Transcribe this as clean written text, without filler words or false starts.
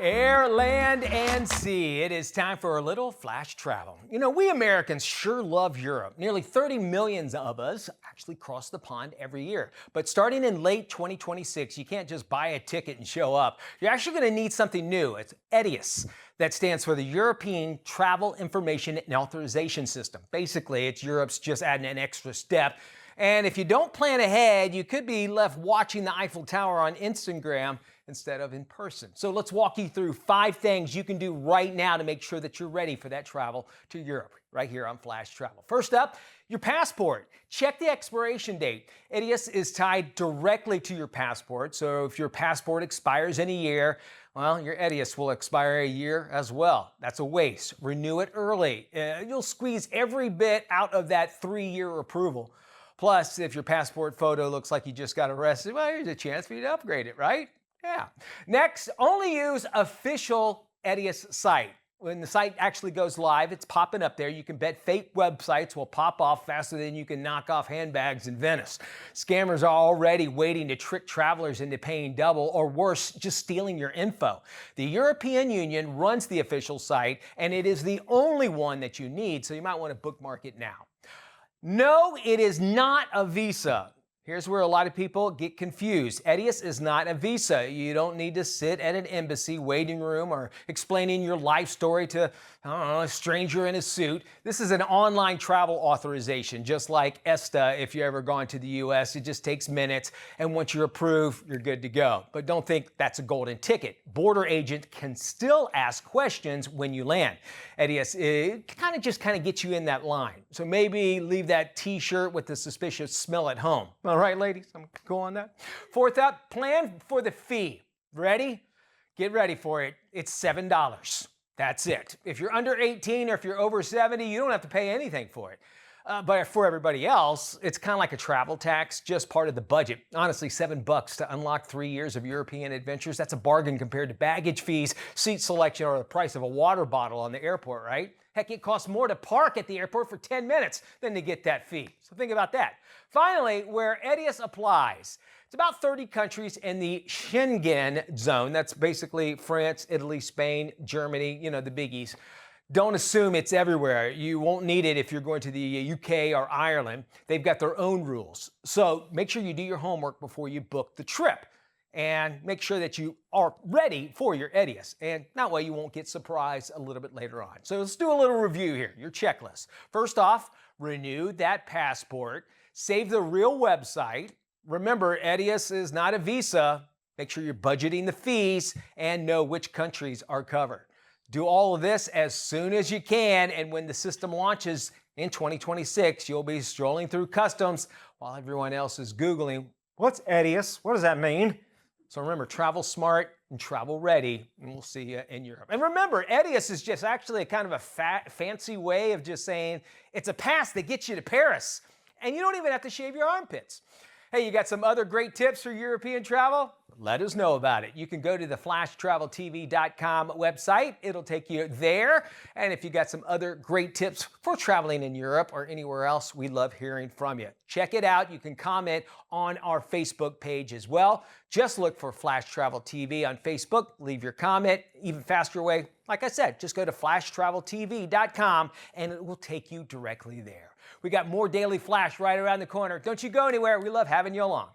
Air, land, and sea. It is time for a little flash travel. You know, we Americans sure love Europe. Nearly 30 million of us actually cross the pond every year. But starting in late 2026, you can't just buy a ticket and show up. You're actually going to need something new. It's ETIAS. That stands for the European Travel Information and Authorization System. Basically, it's Europe's just adding an extra step. And if you don't plan ahead, you could be left watching the Eiffel Tower on Instagram instead of in person. So let's walk you through 5 things you can do right now to make sure that you're ready for that travel to Europe, right here on Flash Travel. First up, your passport. Check the expiration date. ETIAS is tied directly to your passport, so if your passport expires in a year, well, your ETIAS will expire a year as well. That's a waste. Renew it early. You'll squeeze every bit out of that 3-year approval. Plus, if your passport photo looks like you just got arrested, well, here's a chance for you to upgrade it, right? Yeah. Next, only use official ETIAS site. When the site actually goes live, it's popping up there. You can bet fake websites will pop off faster than you can knock off handbags in Venice. Scammers are already waiting to trick travelers into paying double, or worse, just stealing your info. The European Union runs the official site, and it is the only one that you need, so you might want to bookmark it now. No, it is not a visa. Here's where a lot of people get confused. ETIAS is not a visa. You don't need to sit at an embassy waiting room or explaining your life story to, I don't know, a stranger in a suit. This is an online travel authorization, just like ESTA if you've ever gone to the U.S. It just takes minutes, and once you're approved, you're good to go. But don't think that's a golden ticket. Border agent can still ask questions when you land. ETIAS kind of gets you in that line. So maybe leave that T-shirt with the suspicious smell at home. All right, ladies, I'm going to go on that. Fourth up, plan for the fee. Ready? Get ready for it. It's $7. That's it. If you're under 18 or if you're over 70, you don't have to pay anything for it. But for everybody else, it's kind of like a travel tax, just part of the budget. Honestly, $7 to unlock 3 years of European adventures. That's a bargain compared to baggage fees, seat selection, or the price of a water bottle on the airport, right? Heck, it costs more to park at the airport for 10 minutes than to get that fee. So think about that. Finally, where ETIAS applies. It's about 30 countries in the Schengen zone. That's basically France, Italy, Spain, Germany, you know, the biggies. Don't assume it's everywhere. You won't need it if you're going to the UK or Ireland. They've got their own rules. So make sure you do your homework before you book the trip. And make sure that you are ready for your ETIAS. And that way you won't get surprised a little bit later on. So let's do a little review here, your checklist. First off, renew that passport. Save the real website. Remember, ETIAS is not a visa. Make sure you're budgeting the fees and know which countries are covered. Do all of this as soon as you can, and when the system launches in 2026, you'll be strolling through customs while everyone else is Googling, what's ETIAS? What does that mean? So remember, travel smart and travel ready, and we'll see you in Europe. And remember, ETIAS is just actually a kind of a fancy way of just saying it's a pass that gets you to Paris, and you don't even have to shave your armpits. Hey, you got some other great tips for European travel? Let us know about it. You can go to the flashtraveltv.com website. It'll take you there. And if you got some other great tips for traveling in Europe or anywhere else, we love hearing from you. Check it out. You can comment on our Facebook page as well. Just look for Flash Travel TV on Facebook. Leave your comment. Even faster way, like I said, just go to flashtraveltv.com and it will take you directly there. We got more Daily Flash right around the corner. Don't you go anywhere. We love having you along.